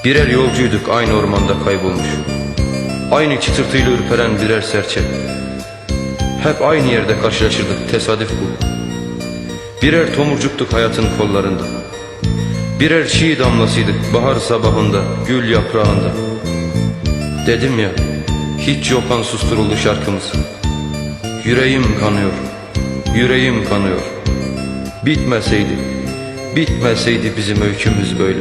Birer yolcuyduk aynı ormanda kaybolmuş. Aynı çıtırtıyla ürperen birer serçe. Hep aynı yerde karşılaşırdık, tesadüf bu. Birer tomurcuktuk hayatın kollarında. Birer çiğ damlasıydık bahar sabahında, gül yaprağında. Dedim ya, hiç yoktan susturuldu şarkımız. Yüreğim kanıyor, yüreğim kanıyor. Bitmeseydi bizim öykümüz böyle.